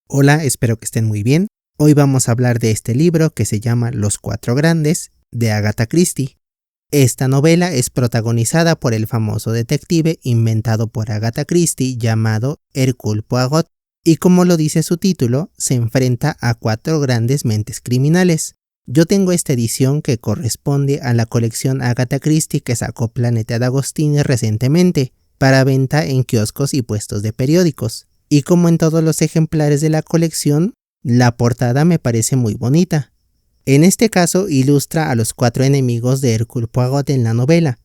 Hola, espero que estén muy bien. Hoy vamos a hablar de este libro que se llama Los Cuatro Grandes, de Agatha Christie. Esta novela es protagonizada por el famoso detective inventado por Agatha Christie llamado Hercule Poirot, y como lo dice su título, se enfrenta a cuatro grandes mentes criminales. Yo tengo esta edición que corresponde a la colección Agatha Christie que sacó Planeta D'Agostini recientemente, para venta en kioscos y puestos de periódicos. Y como en todos los ejemplares de la colección, la portada me parece muy bonita. En este caso ilustra a los cuatro enemigos de Hercule Poirot en la novela: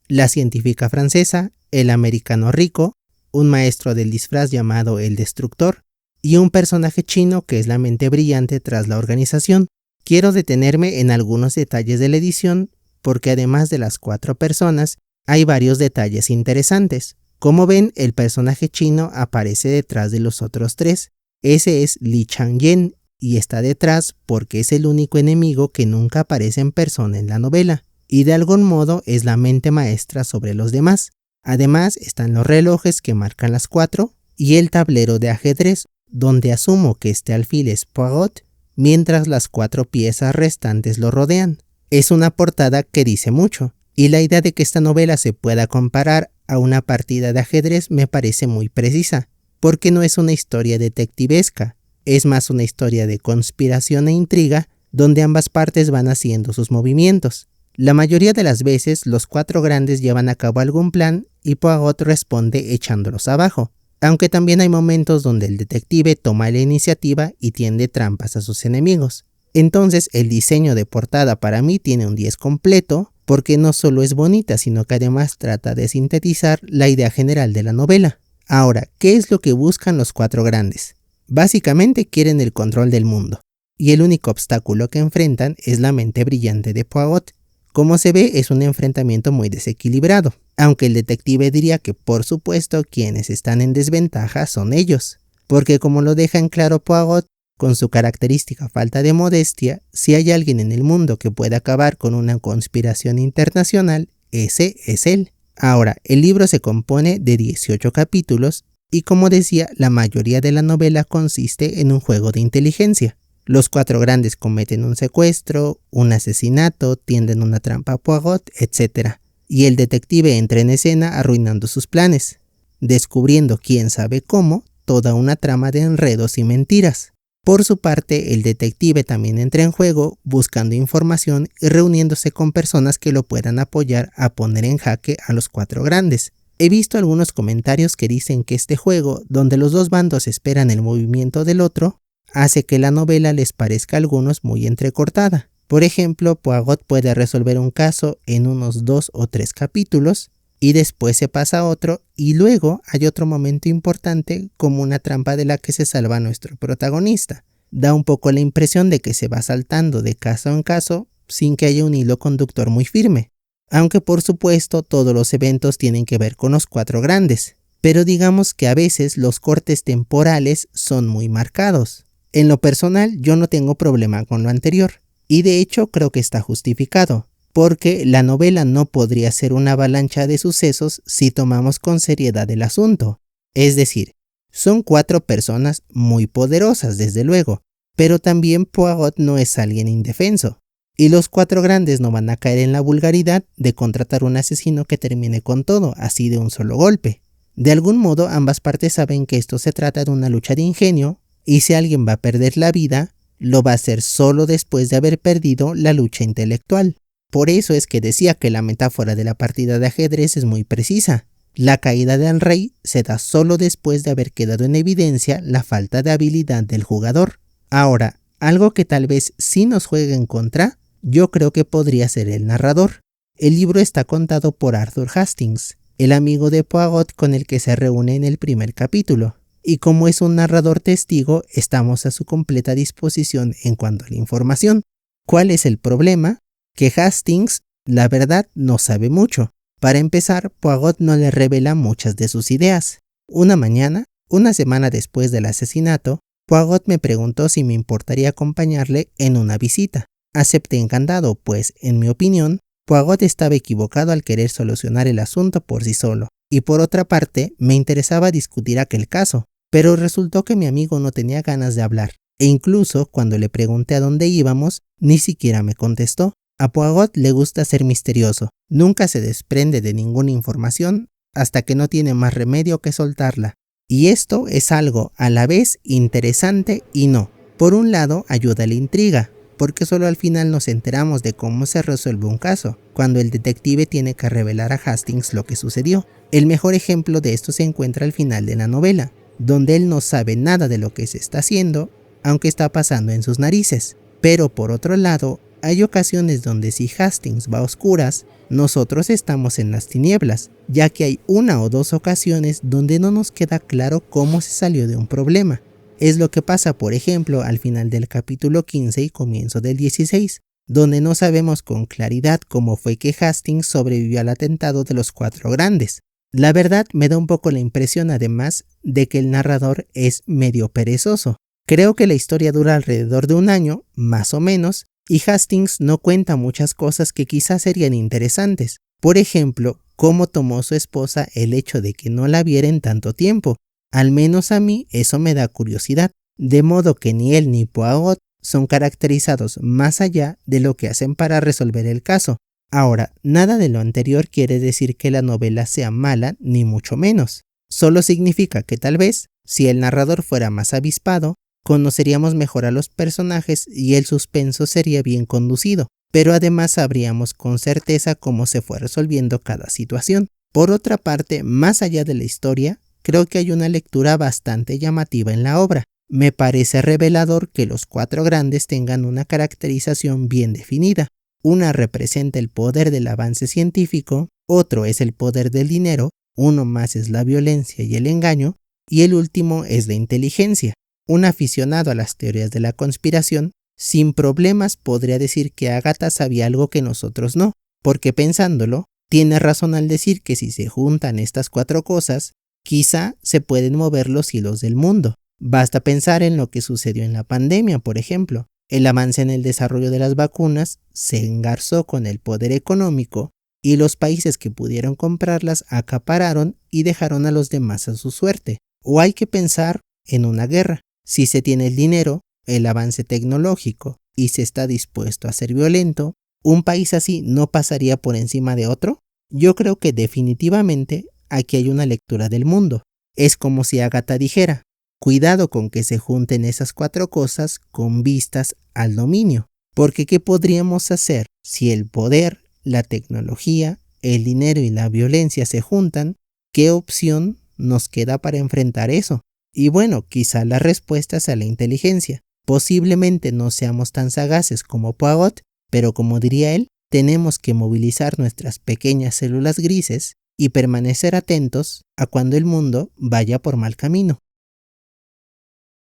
la científica francesa, el americano rico, un maestro del disfraz llamado el Destructor, y un personaje chino que es la mente brillante tras la organización. Quiero detenerme en algunos detalles de la edición, porque además de las cuatro personas, hay varios detalles interesantes. Como ven, el personaje chino aparece detrás de los otros tres. Ese es Li Changyen, y está detrás porque es el único enemigo que nunca aparece en persona en la novela, y de algún modo es la mente maestra sobre los demás. Además están los relojes que marcan las cuatro, y el tablero de ajedrez, donde asumo que este alfil es Poirot, mientras las cuatro piezas restantes lo rodean. Es una portada que dice mucho, y la idea de que esta novela se pueda comparar a una partida de ajedrez me parece muy precisa, porque no es una historia detectivesca, es más una historia de conspiración e intriga, donde ambas partes van haciendo sus movimientos. La mayoría de las veces los cuatro grandes llevan a cabo algún plan y Poirot responde echándolos abajo, aunque también hay momentos donde el detective toma la iniciativa y tiende trampas a sus enemigos. Entonces el diseño de portada para mí tiene un 10 completo, porque no solo es bonita, sino que además trata de sintetizar la idea general de la novela. Ahora, ¿qué es lo que buscan los cuatro grandes? Básicamente quieren el control del mundo, y el único obstáculo que enfrentan es la mente brillante de Poirot. Como se ve, es un enfrentamiento muy desequilibrado, aunque el detective diría que por supuesto quienes están en desventaja son ellos, porque como lo deja en claro Poirot, con su característica falta de modestia, si hay alguien en el mundo que pueda acabar con una conspiración internacional, ese es él. Ahora, el libro se compone de 18 capítulos y, como decía, la mayoría de la novela consiste en un juego de inteligencia. Los cuatro grandes cometen un secuestro, un asesinato, tienden una trampa a Poirot, etc. Y el detective entra en escena arruinando sus planes, descubriendo quién sabe cómo toda una trama de enredos y mentiras. Por su parte, el detective también entra en juego buscando información y reuniéndose con personas que lo puedan apoyar a poner en jaque a los cuatro grandes. He visto algunos comentarios que dicen que este juego, donde los dos bandos esperan el movimiento del otro, hace que la novela les parezca a algunos muy entrecortada. Por ejemplo, Poirot puede resolver un caso en unos 2 o 3 capítulos, y después se pasa a otro, y luego hay otro momento importante como una trampa de la que se salva nuestro protagonista. Da un poco la impresión de que se va saltando de caso en caso sin que haya un hilo conductor muy firme. Aunque por supuesto todos los eventos tienen que ver con los cuatro grandes, pero digamos que a veces los cortes temporales son muy marcados. En lo personal yo no tengo problema con lo anterior, y de hecho creo que está justificado, porque la novela no podría ser una avalancha de sucesos si tomamos con seriedad el asunto. Es decir, son cuatro personas muy poderosas desde luego, pero también Poirot no es alguien indefenso. Y los cuatro grandes no van a caer en la vulgaridad de contratar un asesino que termine con todo, así de un solo golpe. De algún modo ambas partes saben que esto se trata de una lucha de ingenio, y si alguien va a perder la vida, lo va a hacer solo después de haber perdido la lucha intelectual. Por eso es que decía que la metáfora de la partida de ajedrez es muy precisa. La caída del rey se da solo después de haber quedado en evidencia la falta de habilidad del jugador. Ahora, algo que tal vez sí nos juegue en contra, yo creo que podría ser el narrador. El libro está contado por Arthur Hastings, el amigo de Poirot con el que se reúne en el primer capítulo, y como es un narrador testigo, estamos a su completa disposición en cuanto a la información. ¿Cuál es el problema? Que Hastings, la verdad, no sabe mucho. Para empezar, Poirot no le revela muchas de sus ideas. Una mañana, una semana después del asesinato, Poirot me preguntó si me importaría acompañarle en una visita. Acepté encantado, pues, en mi opinión, Poirot estaba equivocado al querer solucionar el asunto por sí solo, y por otra parte, me interesaba discutir aquel caso. Pero resultó que mi amigo no tenía ganas de hablar, e incluso cuando le pregunté a dónde íbamos, ni siquiera me contestó. A Poirot le gusta ser misterioso, nunca se desprende de ninguna información hasta que no tiene más remedio que soltarla. Y esto es algo a la vez interesante y no. Por un lado, ayuda a la intriga, porque solo al final nos enteramos de cómo se resuelve un caso, cuando el detective tiene que revelar a Hastings lo que sucedió. El mejor ejemplo de esto se encuentra al final de la novela, donde él no sabe nada de lo que se está haciendo, aunque está pasando en sus narices. Pero por otro lado, hay ocasiones donde si Hastings va a oscuras, nosotros estamos en las tinieblas, ya que hay una o dos ocasiones donde no nos queda claro cómo se salió de un problema. Es lo que pasa, por ejemplo, al final del capítulo 15 y comienzo del 16, donde no sabemos con claridad cómo fue que Hastings sobrevivió al atentado de los Cuatro Grandes. La verdad me da un poco la impresión además de que el narrador es medio perezoso. Creo que la historia dura alrededor de un año, más o menos, y Hastings no cuenta muchas cosas que quizás serían interesantes. Por ejemplo, cómo tomó su esposa el hecho de que no la viera en tanto tiempo. Al menos a mí eso me da curiosidad, de modo que ni él ni Poirot son caracterizados más allá de lo que hacen para resolver el caso. Ahora, nada de lo anterior quiere decir que la novela sea mala, ni mucho menos. Solo significa que tal vez, si el narrador fuera más avispado, conoceríamos mejor a los personajes y el suspenso sería bien conducido, pero además sabríamos con certeza cómo se fue resolviendo cada situación. Por otra parte, más allá de la historia, creo que hay una lectura bastante llamativa en la obra. Me parece revelador que los Cuatro Grandes tengan una caracterización bien definida. Una representa el poder del avance científico, otro es el poder del dinero, uno más es la violencia y el engaño, y el último es la inteligencia. Un aficionado a las teorías de la conspiración, sin problemas podría decir que Agatha sabía algo que nosotros no, porque pensándolo, tiene razón al decir que si se juntan estas cuatro cosas, quizá se pueden mover los hilos del mundo. Basta pensar en lo que sucedió en la pandemia, por ejemplo. El avance en el desarrollo de las vacunas se engarzó con el poder económico y los países que pudieron comprarlas acapararon y dejaron a los demás a su suerte. O hay que pensar en una guerra. Si se tiene el dinero, el avance tecnológico y se está dispuesto a ser violento, ¿un país así no pasaría por encima de otro? Yo creo que definitivamente aquí hay una lectura del mundo. Es como si Agatha dijera: cuidado con que se junten esas cuatro cosas con vistas al dominio, porque ¿qué podríamos hacer si el poder, la tecnología, el dinero y la violencia se juntan? ¿Qué opción nos queda para enfrentar eso? Y bueno, quizá la respuesta sea la inteligencia. Posiblemente no seamos tan sagaces como Poirot, pero como diría él, tenemos que movilizar nuestras pequeñas células grises y permanecer atentos a cuando el mundo vaya por mal camino.